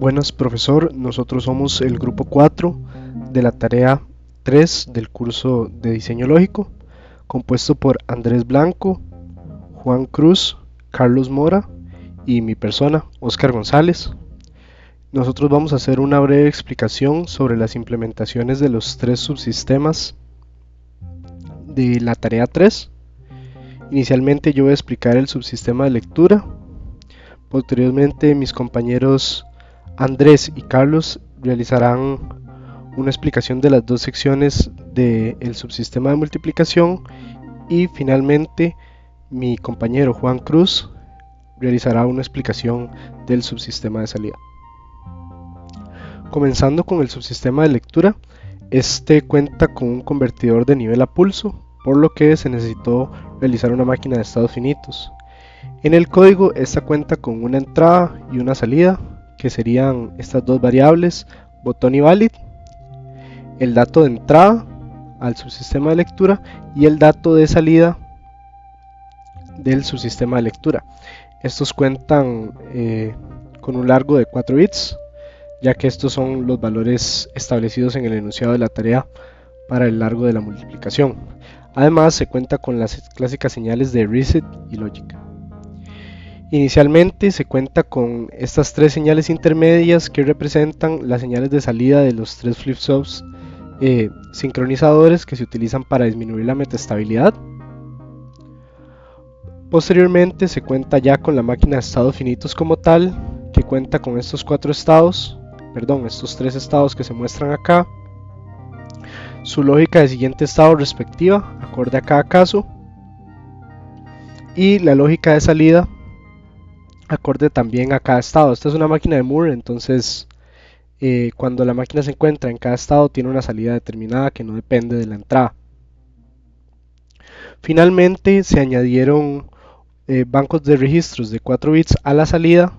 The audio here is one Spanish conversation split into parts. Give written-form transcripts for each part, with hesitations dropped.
Buenas, profesor. Nosotros somos el grupo 4 de la tarea 3 del curso de diseño lógico, compuesto por Andrés Blanco, Juan Cruz, Carlos Mora y mi persona, Oscar González. Nosotros vamos a hacer una breve explicación sobre las implementaciones de los tres subsistemas de la tarea 3. Inicialmente yo voy a explicar el subsistema de lectura. Posteriormente mis compañeros Andrés y Carlos realizarán una explicación de las dos secciones del subsistema de multiplicación y finalmente mi compañero Juan Cruz realizará una explicación del subsistema de salida. Comenzando con el subsistema de lectura, este cuenta con un convertidor de nivel a pulso, por lo que se necesitó realizar una máquina de estados finitos. En el código esta cuenta con una entrada y una salida, que serían estas dos variables, botón y valid, el dato de entrada al subsistema de lectura y el dato de salida del subsistema de lectura. Estos cuentan con un largo de 4 bits, ya que estos son los valores establecidos en el enunciado de la tarea para el largo de la multiplicación. Además se cuenta con las clásicas señales de reset y logic. Inicialmente se cuenta con estas tres señales intermedias que representan las señales de salida de los tres flip-flops sincronizadores que se utilizan para disminuir la metaestabilidad. Posteriormente se cuenta ya con la máquina de estados finitos como tal, que cuenta con estos estos tres estados que se muestran acá, su lógica de siguiente estado respectiva, acorde a cada caso, y la lógica de salida acorde también a cada estado. Esta es una máquina de Moore, entonces cuando la máquina se encuentra en cada estado tiene una salida determinada que no depende de la entrada. Finalmente se añadieron bancos de registros de 4 bits a la salida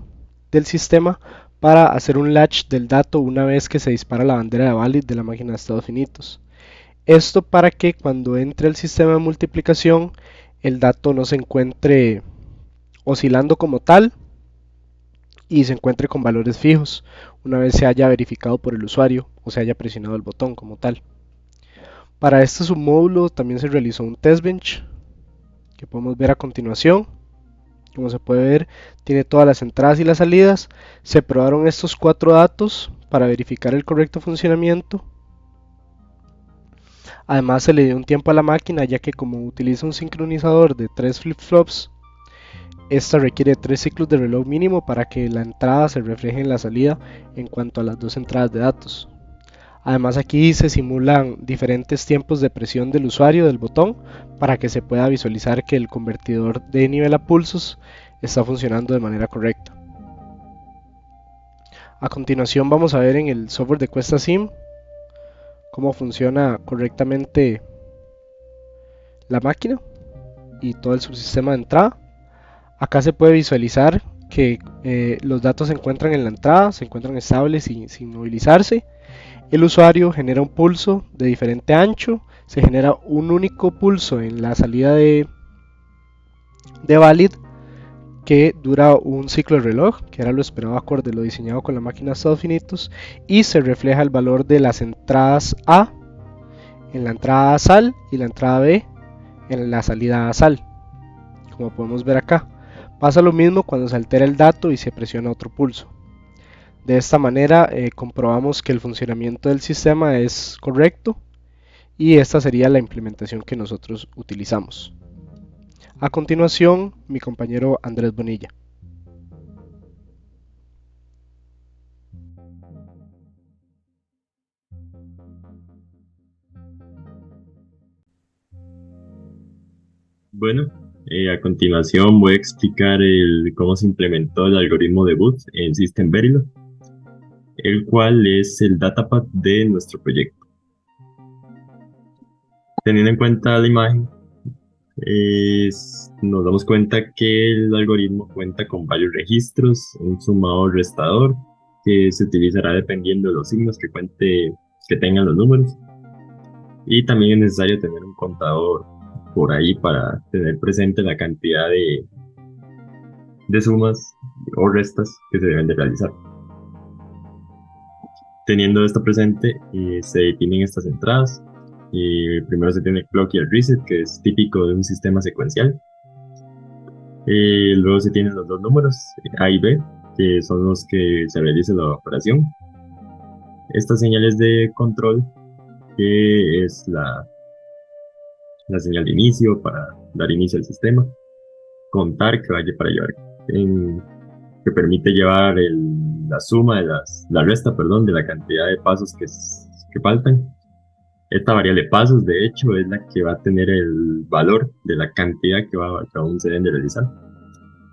del sistema para hacer un latch del dato una vez que se dispara la bandera de valid de la máquina de estados finitos. Esto para que cuando entre el sistema de multiplicación el dato no se encuentre oscilando como tal y se encuentre con valores fijos una vez se haya verificado por el usuario o se haya presionado el botón como tal. Para este submódulo también se realizó un test bench que podemos ver a continuación. Como se puede ver, tiene todas las entradas y las salidas. Se probaron estos 4 datos para verificar el correcto funcionamiento. Además se le dio un tiempo a la máquina, ya que como utiliza un sincronizador de 3 flip-flops, esta requiere 3 ciclos de reloj mínimo para que la entrada se refleje en la salida en cuanto a las dos entradas de datos. Además aquí se simulan diferentes tiempos de presión del usuario del botón para que se pueda visualizar que el convertidor de nivel a pulsos está funcionando de manera correcta. A continuación vamos a ver en el software de QuestaSim cómo funciona correctamente la máquina y todo el subsistema de entrada. Acá se puede visualizar que los datos se encuentran en la entrada, se encuentran estables sin movilizarse. El usuario genera un pulso de diferente ancho, se genera un único pulso en la salida de valid que dura un ciclo de reloj, que era lo esperado acorde a lo diseñado con la máquina de estados finitos, y se refleja el valor de las entradas A en la entrada A sal y la entrada B en la salida A sal, como podemos ver acá. Pasa lo mismo cuando se altera el dato y se presiona otro pulso. De esta manera comprobamos que el funcionamiento del sistema es correcto y esta sería la implementación que nosotros utilizamos. A continuación, mi compañero Andrés Bonilla. Bueno, a continuación voy a explicar cómo se implementó el algoritmo de Booth en System Verilog, el cual es el datapad de nuestro proyecto. Teniendo en cuenta la imagen, nos damos cuenta que el algoritmo cuenta con varios registros, un sumador restador que se utilizará dependiendo de los signos que tengan los números, y también es necesario tener un contador por ahí para tener presente la cantidad de sumas o restas que se deben de realizar. Teniendo esto presente, se definen estas entradas. Primero se tiene el clock y el reset, que es típico de un sistema secuencial. Luego se tienen los dos números, A y B, que son los que se realiza la operación. Estas señales de control, que es la señal de inicio para dar inicio al sistema. Contar, que vaya para llevar, que permite llevar la suma de la resta, perdón, de la cantidad de pasos que faltan. Esta variable pasos, de hecho, es la que va a tener el valor de la cantidad que aún se deben de realizar.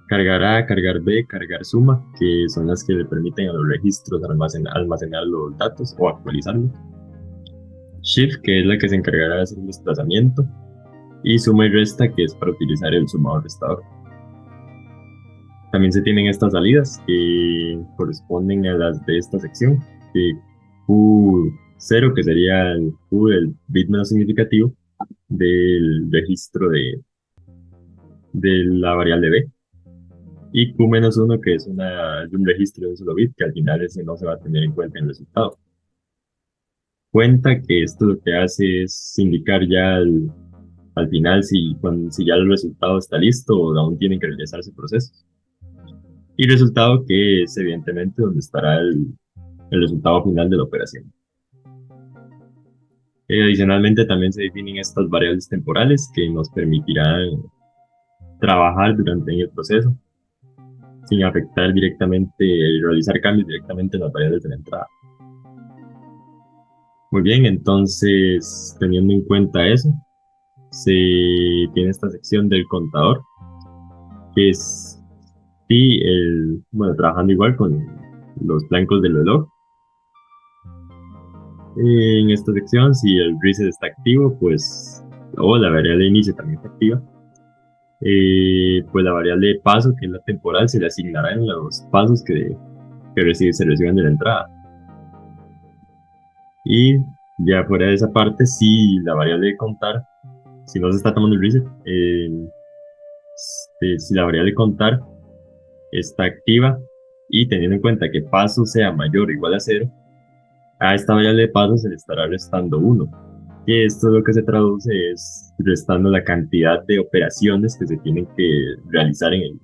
Cargar A, cargar B, cargar suma, que son las que le permiten a los registros almacenar los datos o actualizarlos. Shift, que es la que se encargará de hacer el desplazamiento. Y suma y resta, que es para utilizar el sumador restador. También se tienen estas salidas que corresponden a las de esta sección. Q0, que sería el Q del bit menos significativo del registro de la variable B. Y Q-1, que es un registro de un solo bit, que al final ese no se va a tener en cuenta en el resultado. Cuenta que esto lo que hace es indicar ya al final si ya el resultado está listo o aún tienen que realizarse procesos. Y resultado, que es evidentemente donde estará el resultado final de la operación. Adicionalmente también se definen estas variables temporales que nos permitirán trabajar durante el proceso sin afectar directamente, realizar cambios directamente en las variables de la entrada. Muy bien, entonces teniendo en cuenta eso, se tiene esta sección del contador, que es trabajando igual con los flancos del reloj. En esta sección, si el reset está activo, pues, o la variable de inicio también está activa, pues la variable de paso, que es la temporal, se le asignará en los pasos que se reciben de la entrada. Y ya fuera de esa parte, si la variable de contar, si no se está tomando el reset, si la variable de contar está activa y teniendo en cuenta que paso sea mayor o igual a 0, a esta variable de paso se le estará restando 1. Y esto lo que se traduce es restando la cantidad de operaciones que se tienen que realizar en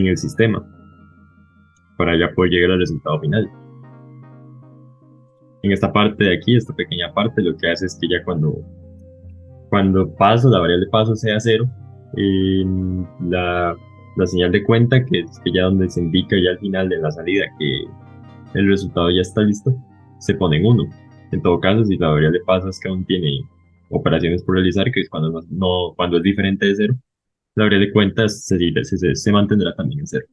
el sistema para ya poder llegar al resultado final. En esta parte de aquí, esta pequeña parte, lo que hace es que ya cuando la variable de paso sea 0, la señal de cuenta, que es que ya donde se indica ya al final de la salida que el resultado ya está listo, se pone en 1. En todo caso, si la variable de paso es que aún tiene operaciones por realizar, que es cuando es diferente de 0, la variable de cuenta se mantendrá también en 0.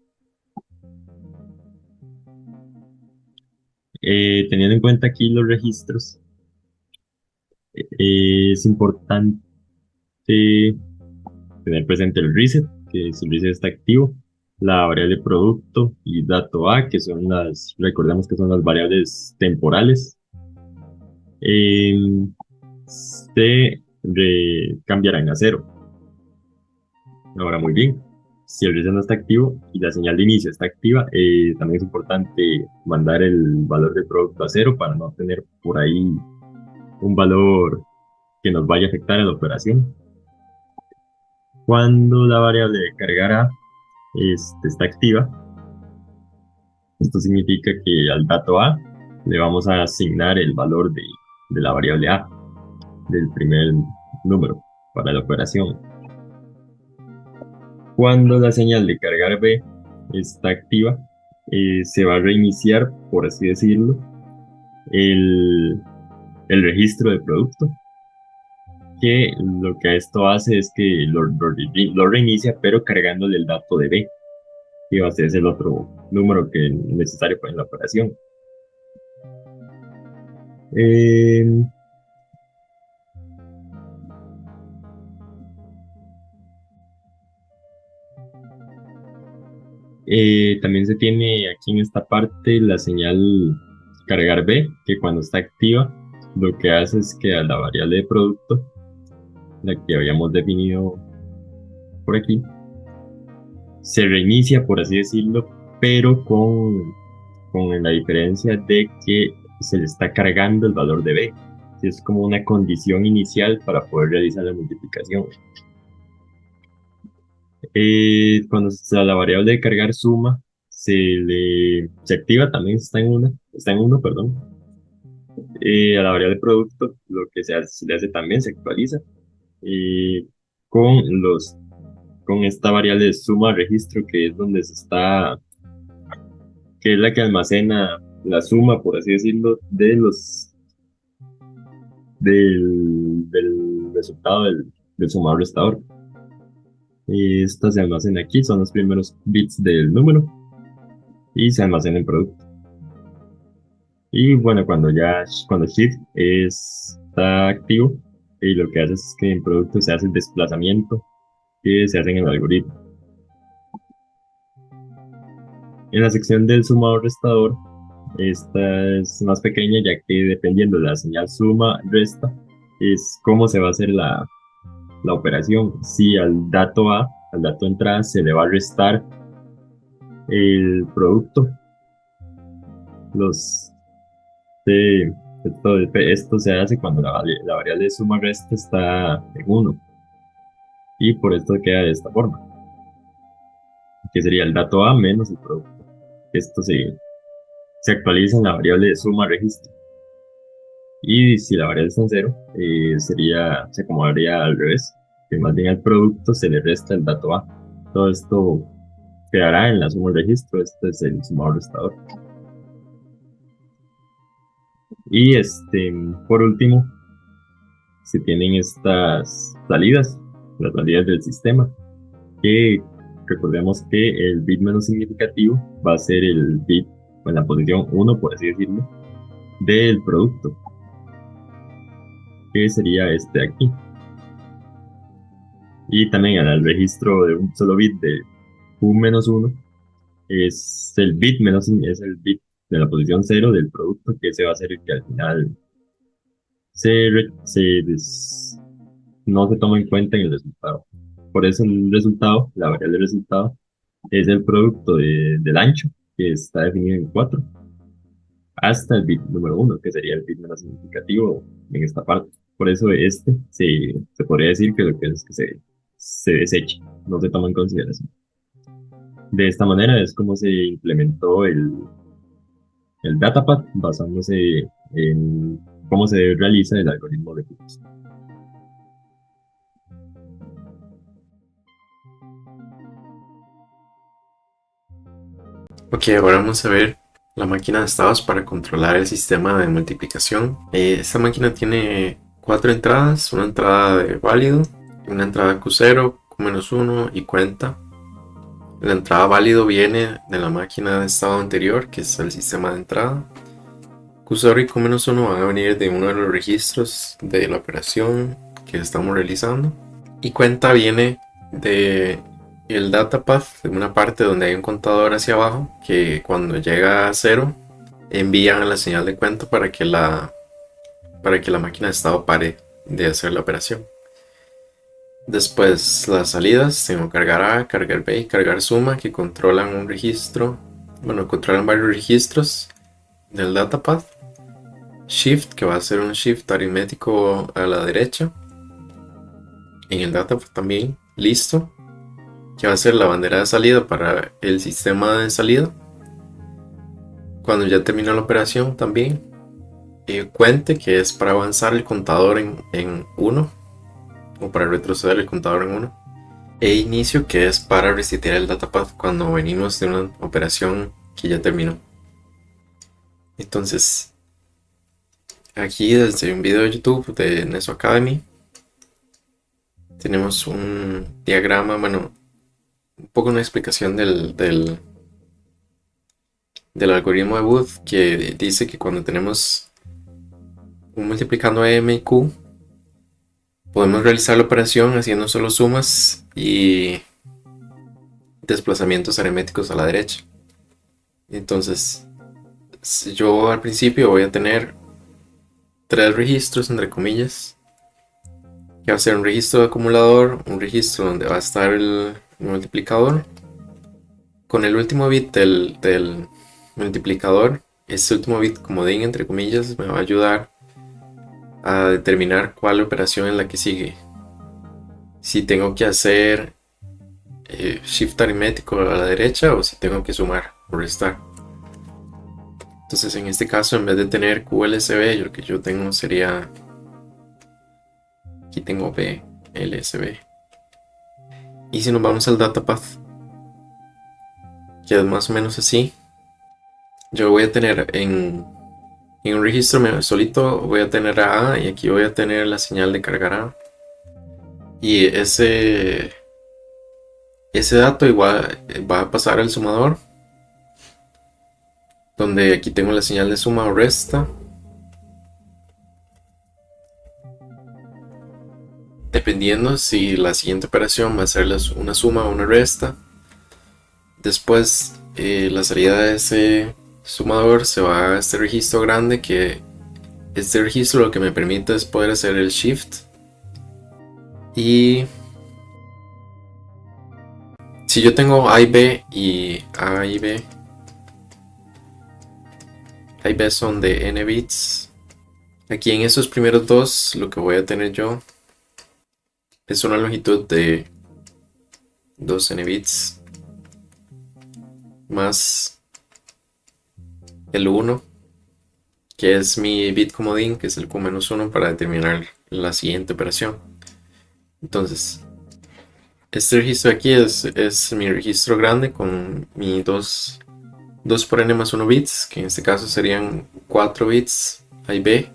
Teniendo en cuenta aquí los registros, es importante tener presente el reset, que si el reset está activo, la variable producto y dato A, que recordemos que son las variables temporales, se cambiarán a 0. Ahora, muy bien, si el reset no está activo y la señal de inicio está activa, también es importante mandar el valor de producto a 0 para no tener por ahí un valor que nos vaya a afectar en la operación. Cuando la variable de cargar A está activa, esto significa que al dato A le vamos a asignar el valor de la variable A, del primer número para la operación. Cuando la señal de cargar B está activa, se va a reiniciar, por así decirlo, el registro de producto, que lo que esto hace es que lo reinicia, pero cargándole el dato de B, que va a ser el otro número que es necesario para la operación. También se tiene aquí en esta parte la señal cargar B, que cuando está activa, lo que hace es que a la variable de producto, la que habíamos definido por aquí, se reinicia, por así decirlo, pero con con la diferencia de que se le está cargando el valor de b. Es como una condición inicial para poder realizar la multiplicación. Cuando la variable de cargar suma se activa, también está en uno, perdón. A la variable de producto lo que se le hace también se actualiza. Con con esta variable de suma registro, que es donde que es la que almacena la suma, por así decirlo, del resultado del sumador restador. Y esta se almacena aquí, son los primeros bits del número y se almacena en producto. Y bueno, cuando shift está activo, y lo que hace es que en producto se hace el desplazamiento que se hace en el algoritmo. En la sección del sumador restador, esta es más pequeña, ya que dependiendo de la señal suma resta, es cómo se va a hacer la operación. Si al dato A, al dato entrada, se le va a restar el producto, esto se hace cuando la variable de suma resta está en 1, y por esto queda de esta forma, que sería el dato A menos el producto. Esto se actualiza en la variable de suma registro. Y si la variable está en 0, se acomodaría al revés, que más bien al producto se le resta el dato A. Todo esto quedará en la suma registro. Este es el sumador restador. Y por último, se tienen estas salidas, las salidas del sistema, que recordemos que el bit menos significativo va a ser el bit en la posición 1, por así decirlo, del producto, que sería este de aquí. Y también en el registro de un solo bit de Q-1 es el bit de la posición 0 del producto, que ese va a ser el que al final no se toma en cuenta en el resultado. Por eso el resultado, la variable del resultado, es el producto del ancho, que está definido en 4, hasta el bit número 1, que sería el bit menos significativo en esta parte. Por eso se podría decir que lo que es que se desecha, no se toma en consideración. De esta manera es como se implementó el datapad, basándose en cómo se realiza el algoritmo de flujos. Ok, ahora vamos a ver la máquina de estados para controlar el sistema de multiplicación. Esta máquina tiene 4 entradas, una entrada de válido, una entrada Q0, Q-1 y cuenta. La entrada válido viene de la máquina de estado anterior, que es el sistema de entrada. Q0 y Q-1 van a venir de uno de los registros de la operación que estamos realizando. Y cuenta viene de el datapath, de una parte donde hay un contador hacia abajo, que cuando llega a 0 envían la señal de cuenta para que la máquina de estado pare de hacer la operación. Después las salidas, tengo cargar A, cargar B y cargar suma, que controlan un registro, controlan varios registros del datapath. Shift, que va a ser un shift aritmético a la derecha en el datapath también. Listo, que va a ser la bandera de salida para el sistema de salida cuando ya terminó la operación también. Cuente, que es para avanzar el contador en 1 o para retroceder el contador en 1. E inicio, que es para resetear el datapath cuando venimos de una operación que ya terminó. Entonces, aquí desde un video de YouTube de Neso Academy tenemos un diagrama, un poco una explicación del algoritmo de Booth, que dice que cuando tenemos un multiplicando M y Q, podemos realizar la operación haciendo solo sumas y desplazamientos aritméticos a la derecha. Entonces, yo al principio voy a tener 3 registros, entre comillas, que va a ser un registro de acumulador, un registro donde va a estar el multiplicador, con el último bit del multiplicador, este último bit comodín entre comillas, me va a ayudar a determinar cuál operación es la que sigue. Si tengo que hacer shift aritmético a la derecha o si tengo que sumar o restar. Entonces en este caso, en vez de tener QLSB, lo que yo tengo sería, aquí tengo VLSB. Y si nos vamos al datapath, que es más o menos así, yo voy a tener en un registro solito, voy a tener a A, y aquí voy a tener la señal de cargar A. Y ese dato igual va a pasar al sumador, donde aquí tengo la señal de suma o resta, dependiendo si la siguiente operación va a ser una suma o una resta. Después la salida de ese sumador se va a este registro grande, que este registro lo que me permite es poder hacer el shift. Y si yo tengo A y B y A y B son de n bits, aquí en esos primeros dos lo que voy a tener yo es una longitud de 2n bits más el 1, que es mi bit comodín, que es el Q-1 para determinar la siguiente operación. Entonces, este registro de aquí es mi registro grande con mi 2 por n más 1 bits, que en este caso serían 4 bits A y B.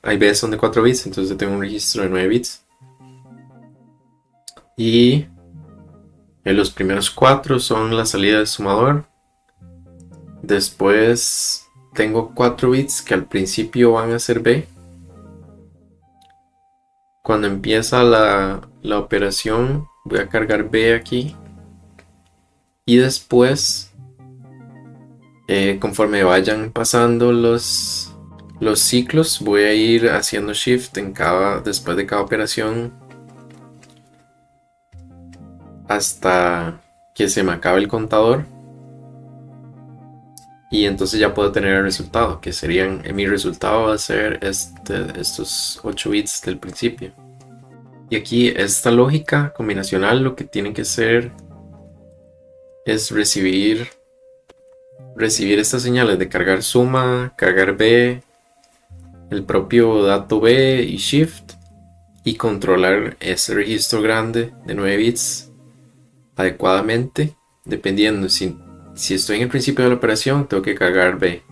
A y B son de 4 bits, entonces yo tengo un registro de 9 bits. Y en los primeros 4 son la salida del sumador. Después tengo 4 bits que al principio van a ser B. Cuando empieza la operación voy a cargar B aquí. Y después, conforme vayan pasando los ciclos, voy a ir haciendo shift después de cada operación hasta que se me acabe el contador. Y entonces ya puedo tener el resultado, que serían, mi resultado va a ser estos 8 bits del principio. Y aquí esta lógica combinacional lo que tiene que hacer es recibir estas señales de cargar suma, cargar B, el propio dato B y shift, y controlar ese registro grande de 9 bits adecuadamente, dependiendo si estoy en el principio de la operación, tengo que cargar B.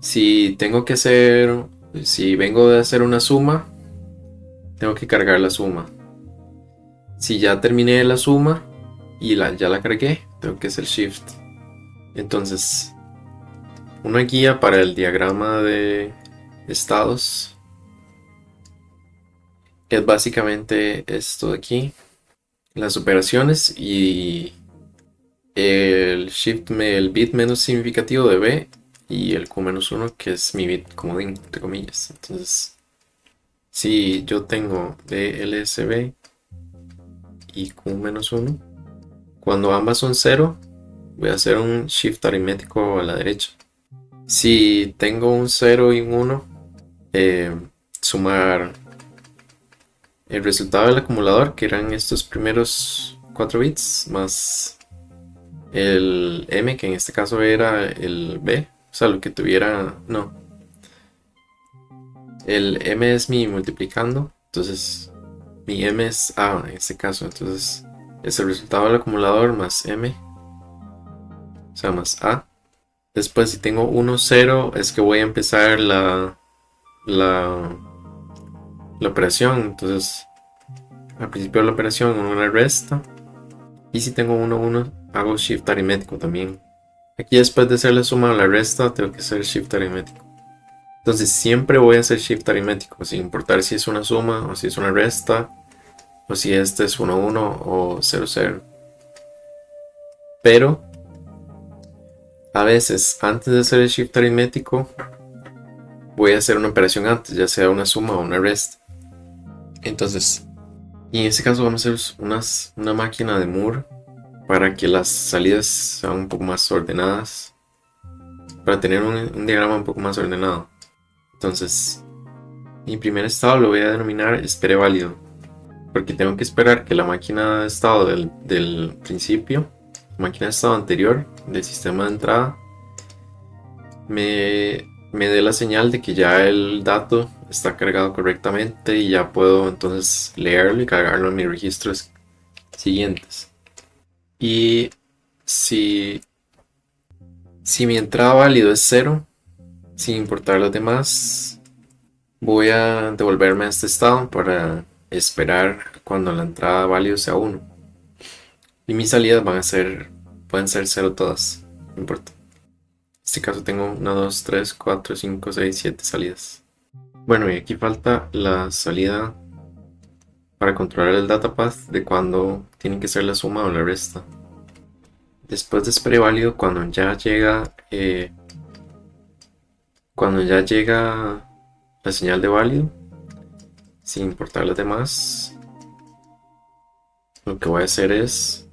Si vengo de hacer una suma, tengo que cargar la suma. Si ya terminé la suma y ya la cargué, tengo que hacer shift. Entonces, una guía para el diagrama de estados es básicamente esto de aquí, las operaciones y el bit menos significativo de B y el Q-1, que es mi bit comodín, entre comillas. Entonces, si yo tengo VLSB y Q-1, cuando ambas son 0, voy a hacer un shift aritmético a la derecha. Si tengo un 0 y un 1, sumar el resultado del acumulador, que eran estos primeros 4 bits, más el M, que en este caso era el B, o sea, lo que tuviera, no. El M es mi multiplicando, entonces mi M es A en este caso, entonces es el resultado del acumulador más M, o sea, más A. Después, si tengo 1, 0, es que voy a empezar la operación, entonces al principio de la operación una resta. Y si tengo 1, 1, hago shift aritmético también. Aquí después de hacer la suma o la resta, tengo que hacer shift aritmético. Entonces siempre voy a hacer shift aritmético, sin importar si es una suma o si es una resta, o si este es 1, 1 o 0, 0. Pero a veces, antes de hacer el shift aritmético, voy a hacer una operación antes, ya sea una suma o una resta. Entonces, y en este caso vamos a hacer una máquina de Moore para que las salidas sean un poco más ordenadas, para tener un diagrama un poco más ordenado. Entonces, mi primer estado lo voy a denominar espere válido, porque tengo que esperar que la máquina de estado del principio, la máquina de estado anterior del sistema de entrada, me dé la señal de que ya el dato está cargado correctamente y ya puedo entonces leerlo y cargarlo en mis registros siguientes. Y si mi entrada válido es 0, sin importar los demás, voy a devolverme a este estado para esperar cuando la entrada válido sea 1. Y mis salidas pueden ser 0 todas, no importa. En este caso tengo 1, 2, 3, 4, 5, 6, 7 salidas. Bueno, y aquí falta la salida para controlar el datapath de cuando tiene que ser la suma o la resta. Después de espere válido, cuando ya llega la señal de válido, sin importar los demás, lo que voy a hacer es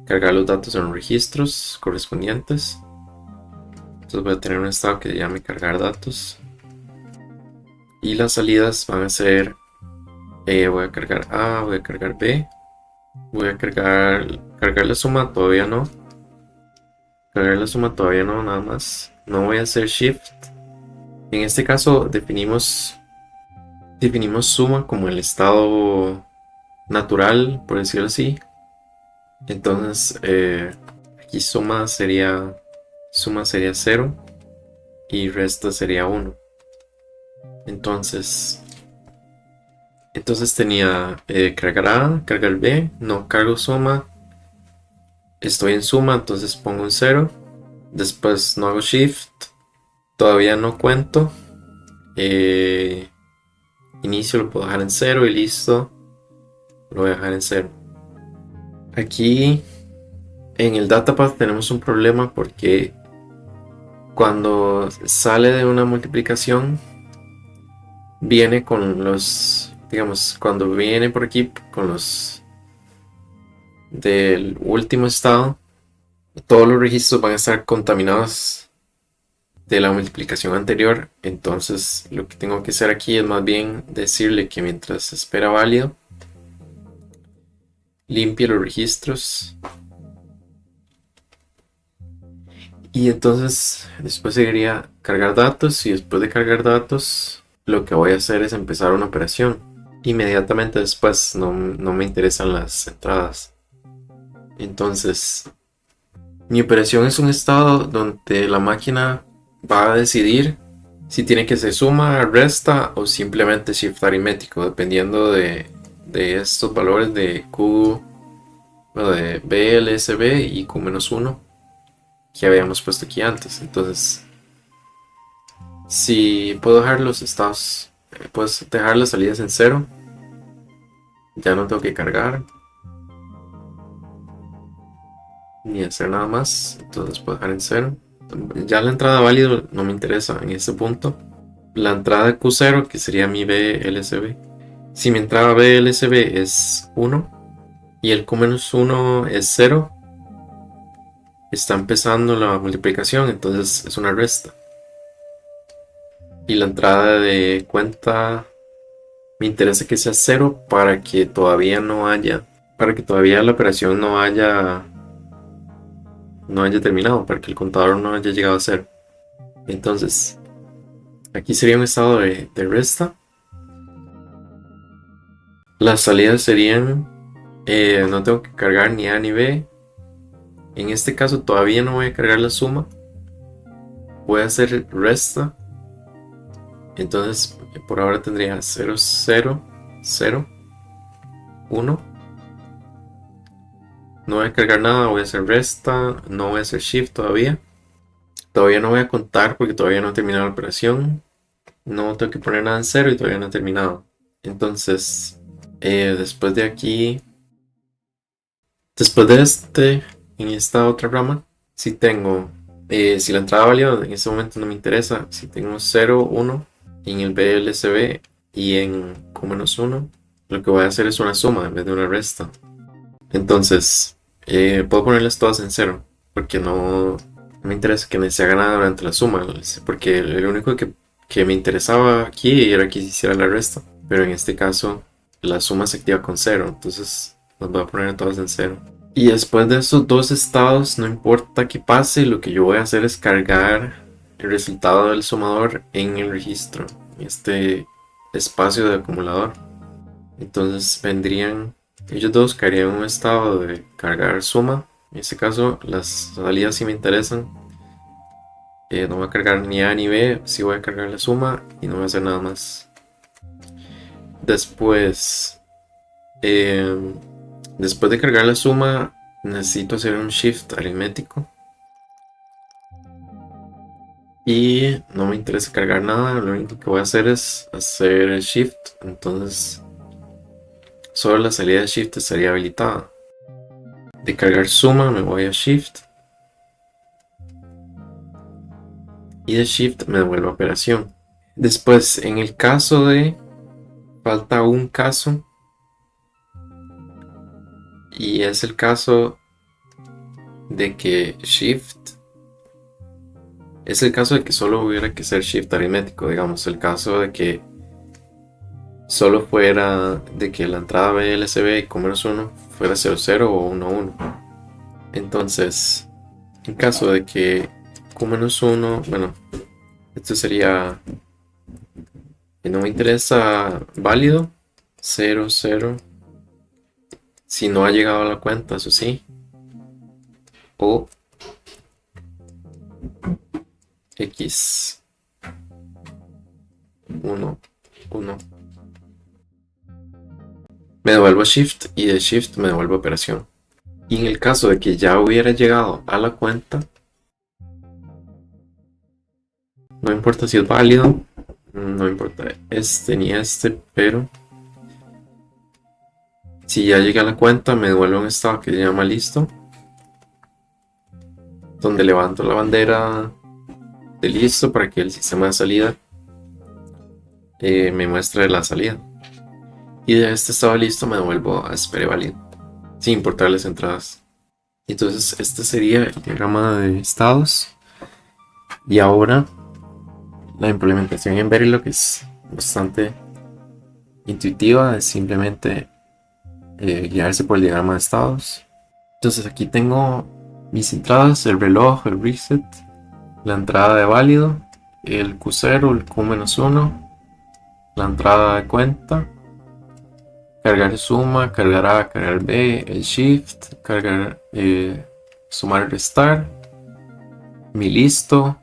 cargar los datos en los registros correspondientes. Entonces voy a tener un estado que se llame cargar datos. Y las salidas van a ser, voy a cargar A, voy a cargar B, voy a cargar la suma, todavía no. Cargar la suma todavía no, nada más. No voy a hacer shift. En este caso definimos suma como el estado natural, por decirlo así. Entonces aquí suma sería 0 y resta sería 1. Entonces tenía cargar A, cargar B, no cargo suma, estoy en suma, entonces pongo un 0, después no hago shift, todavía no cuento, inicio lo puedo dejar en 0 y listo, lo voy a dejar en 0. Aquí en el datapath tenemos un problema porque cuando sale de una multiplicación viene con los, digamos, cuando viene por aquí con los del último estado, todos los registros van a estar contaminados de la multiplicación anterior. Entonces lo que tengo que hacer aquí es más bien decirle que mientras espera válido, limpie los registros. Y entonces después seguiría cargar datos, y después de cargar datos lo que voy a hacer es empezar una operación. Inmediatamente después no me interesan las entradas. Entonces mi operación es un estado donde la máquina va a decidir si tiene que ser suma, resta o simplemente shift aritmético, dependiendo de estos valores de Q, bueno, de B, LSB y Q-1 que habíamos puesto aquí antes. Entonces, si puedo dejar los estados, puedo dejar las salidas en 0, ya no tengo que cargar ni hacer nada más, entonces puedo dejar en 0. Ya la entrada válido no me interesa en este punto. La entrada Q0, que sería mi BLSB, si mi entrada BLSB es 1 y el Q-1 es 0, está empezando la multiplicación, entonces es una resta. Y la entrada de cuenta me interesa que sea 0 para que todavía la operación no haya terminado, para que el contador no haya llegado a 0. Entonces aquí sería un estado de resta. Las salidas serían, no tengo que cargar ni A ni B. En este caso todavía no voy a cargar la suma, voy a hacer resta. Entonces por ahora tendría 0, 0, 0, 1. No voy a cargar nada, voy a hacer resta, no voy a hacer shift todavía. Todavía no voy a contar porque todavía no he terminado la operación. No tengo que poner nada en 0 y todavía no he terminado. Entonces, después de aquí, después de en esta otra rama, si tengo, si la entrada válida en este momento no me interesa, si tengo 0, 1 en el BLSB y en Q-1, lo que voy a hacer es una suma en vez de una resta. Entonces, puedo ponerlas todas en cero, porque no me interesa que se haga nada durante la suma, porque lo único que me interesaba aquí era que se hiciera la resta, pero en este caso la suma se activa con cero, entonces las voy a poner todas en cero. Y después de esos dos estados, no importa qué pase, lo que yo voy a hacer es cargar el resultado del sumador en el registro, en este espacio de acumulador. Entonces vendrían, ellos dos caerían en un estado de cargar suma. En este caso, las salidas sí me interesan. No voy a cargar ni A ni B, sí voy a cargar la suma y no voy a hacer nada más. Después, después de cargar la suma, necesito hacer un shift aritmético. Y no me interesa cargar nada, lo único que voy a hacer es hacer el shift. Entonces, solo la salida de shift estaría habilitada. De cargar suma me voy a shift. Y de shift me devuelvo a operación. Después, en el caso de... falta un caso. Y es el caso de que shift... es el caso de que solo hubiera que hacer shift aritmético, digamos. El caso de que solo fuera de que la entrada BLSB y Q-1 fuera 00 o 11. Entonces, en caso de que Q-1, bueno, esto sería, no me interesa válido, 0, 0, si no ha llegado a la cuenta, eso sí, o X, 1, 1. Me devuelvo a shift y de shift me devuelvo a operación. Y en el caso de que ya hubiera llegado a la cuenta, no importa si es válido, no importa este ni este, pero si ya llegué a la cuenta me devuelve un estado que se llama listo, donde levanto la bandera de listo para que el sistema de salida me muestre la salida. Y de este estado listo me devuelvo a espere válido, sin importar las entradas. Entonces este sería el diagrama de estados. Y ahora la implementación en Verilog es bastante intuitiva, es simplemente guiarse por el diagrama de estados. Entonces aquí tengo mis entradas, el reloj, el reset, la entrada de válido, el Q0, el Q-1, la entrada de cuenta, cargar suma, cargar A, cargar B, el shift, cargar sumar, restar, mi listo,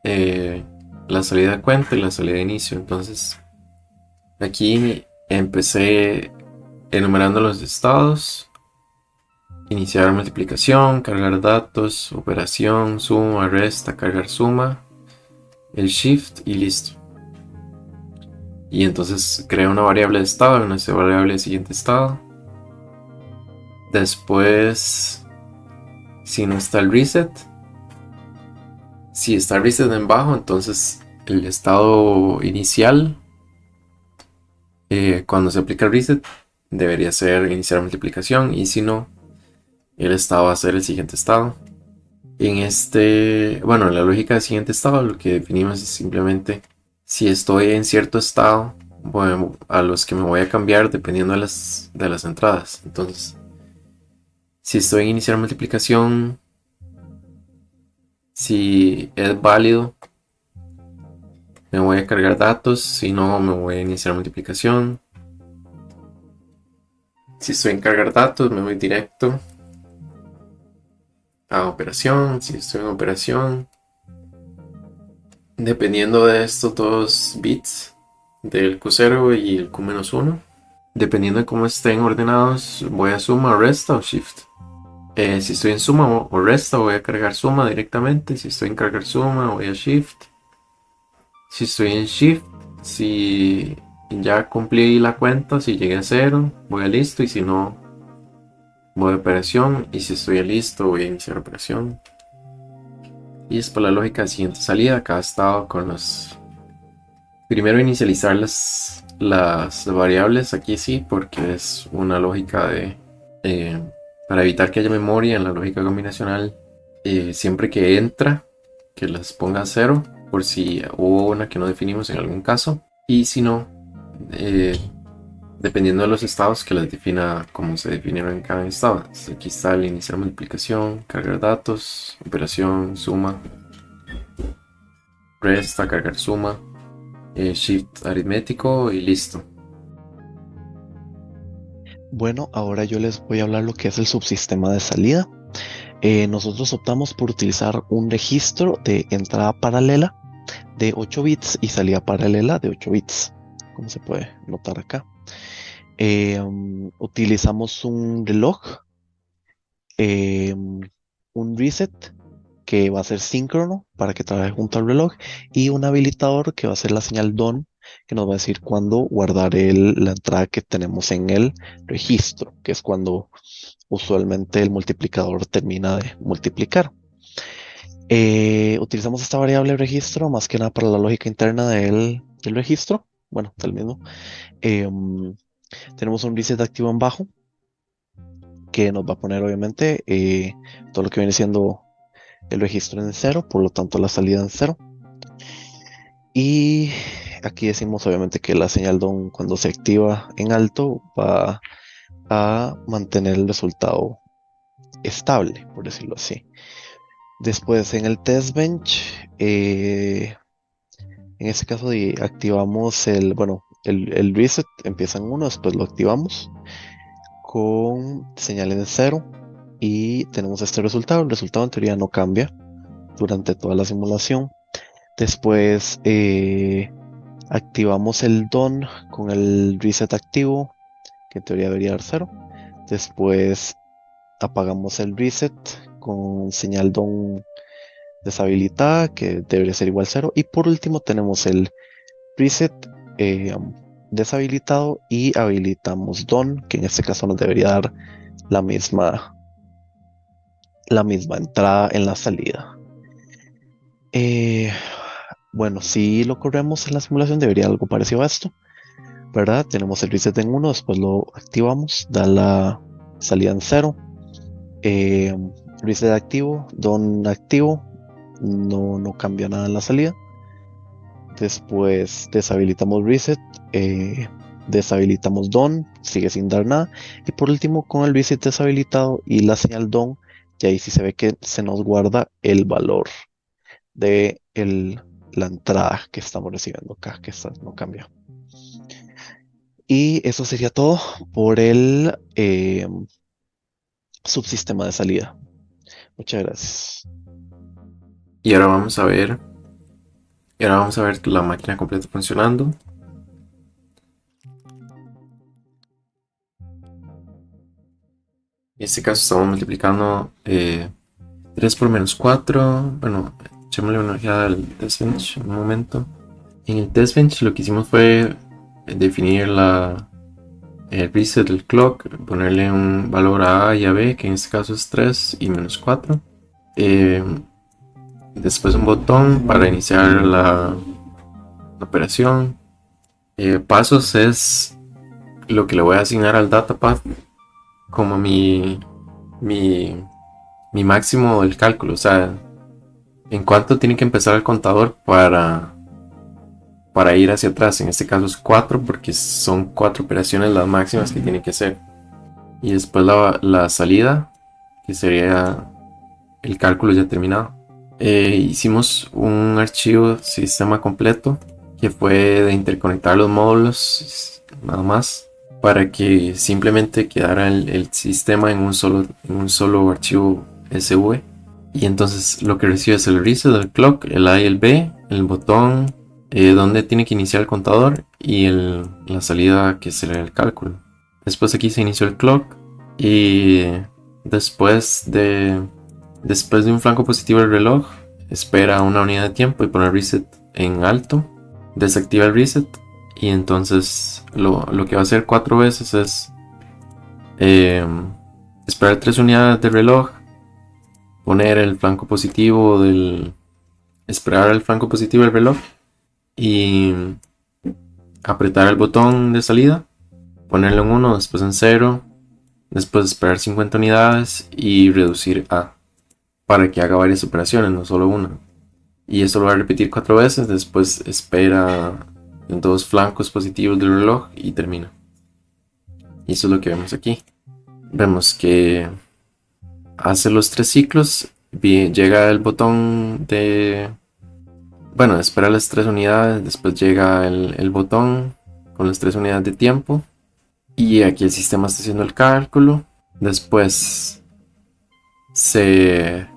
la salida de cuenta y la salida de inicio. Entonces aquí empecé enumerando los estados: iniciar multiplicación, cargar datos, operación, suma, resta, cargar suma, el shift y listo. Y entonces creo una variable de estado, una variable de siguiente estado. Después, si no está el reset, si está el reset en bajo, entonces el estado inicial, cuando se aplica el reset, debería ser iniciar multiplicación, y si no, el estado va a ser el siguiente estado. En la lógica de siguiente estado, lo que definimos es simplemente si estoy en cierto estado, bueno, a los que me voy a cambiar dependiendo de las entradas. Entonces, si estoy en iniciar multiplicación, si es válido, me voy a cargar datos, si no, me voy a iniciar multiplicación. Si estoy en cargar datos, me voy directo a operación. Si estoy en operación, dependiendo de estos dos bits del Q0 y el Q-1, dependiendo de cómo estén ordenados, voy a suma, resta o shift. Si estoy en suma o resta, voy a cargar suma directamente. Si estoy en cargar suma, voy a shift. Si estoy en shift, si ya cumplí la cuenta, si llegué a 0, voy a listo, y si no, voy a operación. Y si estoy a listo, voy a iniciar operación. Y es por la lógica de siguiente salida. Cada estado con los... Primero inicializar las variables aquí sí, porque es una lógica de eh, para evitar que haya memoria en la lógica combinacional, siempre que entra, que las ponga a cero, por si hubo una que no definimos en algún caso, y si no, eh, dependiendo de los estados, que las defina como se definieron en cada estado. Aquí está el iniciar multiplicación, cargar datos, operación, suma, resta, cargar suma, shift aritmético y listo. Bueno, ahora yo les voy a hablar lo que es el subsistema de salida. Nosotros optamos por utilizar un registro de entrada paralela de 8 bits y salida paralela de 8 bits, como se puede notar acá. Utilizamos un reloj, un reset que va a ser síncrono para que trabaje junto al reloj, y un habilitador que va a ser la señal DON, que nos va a decir cuándo guardar la entrada que tenemos en el registro, que es cuando usualmente el multiplicador termina de multiplicar. Utilizamos esta variable registro más que nada para la lógica interna del registro, bueno, del mismo. Tenemos un reset activo en bajo que nos va a poner obviamente todo lo que viene siendo el registro en cero, por lo tanto la salida en cero. Y aquí decimos obviamente que la señal DON, cuando se activa en alto, va a mantener el resultado estable, por decirlo así. Después en el test bench, en este caso activamos el reset, empieza en 1, después lo activamos con señal en 0 y tenemos este resultado. El resultado en teoría no cambia durante toda la simulación. Después activamos el DON con el reset activo, que en teoría debería dar 0. Después apagamos el reset con señal DON deshabilitada, que debería ser igual 0. Y por último tenemos el reset deshabilitado y habilitamos DON, que en este caso nos debería dar la misma entrada en la salida. Bueno, si lo corremos en la simulación debería algo parecido a esto, ¿verdad? Tenemos el reset en 1, después lo activamos, da la salida en 0. Reset activo, DON activo, no cambia nada en la salida. Después deshabilitamos reset, deshabilitamos DON, sigue sin dar nada. Y por último, con el reset deshabilitado y la señal DON, y ahí sí se ve que se nos guarda el valor de la entrada que estamos recibiendo acá, que no cambia. Y eso sería todo por el subsistema de salida. Muchas gracias. Y ahora vamos a ver la máquina completa funcionando. En este caso estamos multiplicando 3 por menos 4. Bueno, echémosle una ojeada al test bench un momento. En el test bench lo que hicimos fue definir el reset del clock, ponerle un valor a A y a B, que en este caso es 3 y menos 4. Después un botón para iniciar la operación. Pasos es lo que le voy a asignar al datapath como mi máximo del cálculo, o sea, en cuánto tiene que empezar el contador para ir hacia atrás. En este caso es 4, porque son 4 operaciones las máximas que tiene que hacer. Y después la salida, que sería el cálculo ya terminado. Hicimos un archivo sistema completo que fue de interconectar los módulos nada más, para que simplemente quedara el sistema en un solo archivo SV. Y entonces lo que recibe es el reset del clock, el A y el B, el botón donde tiene que iniciar el contador y la salida, que será el cálculo. Después aquí se inició el clock y después de un flanco positivo del reloj espera una unidad de tiempo y pone reset en alto, desactiva el reset. Y entonces lo que va a hacer 4 veces es esperar 3 unidades de reloj, poner el flanco positivo esperar el flanco positivo del reloj y apretar el botón de salida, ponerlo en 1, después en 0, Después esperar 50 unidades y reducir A para que haga varias operaciones, no solo una. Y esto lo va a repetir 4 veces. Después espera en 2 flancos positivos del reloj y termina. Y eso es lo que vemos aquí. Vemos que hace los 3 ciclos. Llega el botón de... Bueno, espera las 3 unidades. Después llega el botón con las 3 unidades de tiempo. Y aquí el sistema está haciendo el cálculo. Después se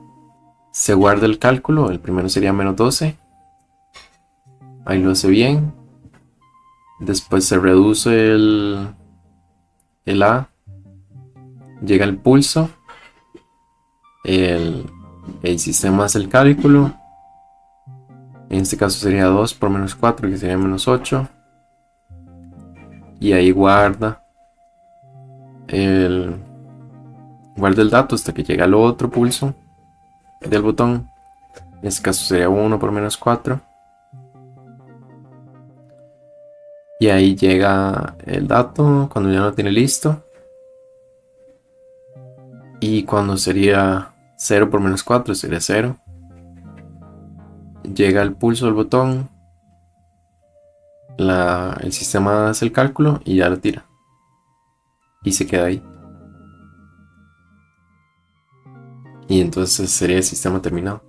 guarda el cálculo. El primero sería menos 12. Ahí lo hace bien. Después se reduce el A. Llega el pulso. El sistema hace el cálculo. En este caso sería 2 por menos 4, que sería menos 8. Y ahí guarda el dato hasta que llega al otro pulso del botón. En este caso sería 1 por menos 4. Y ahí llega el dato cuando ya lo tiene listo. Y cuando sería 0 por menos 4 sería 0. Llega el pulso del botón. El sistema hace el cálculo y ya lo tira. Y se queda ahí. Y entonces sería el sistema terminado.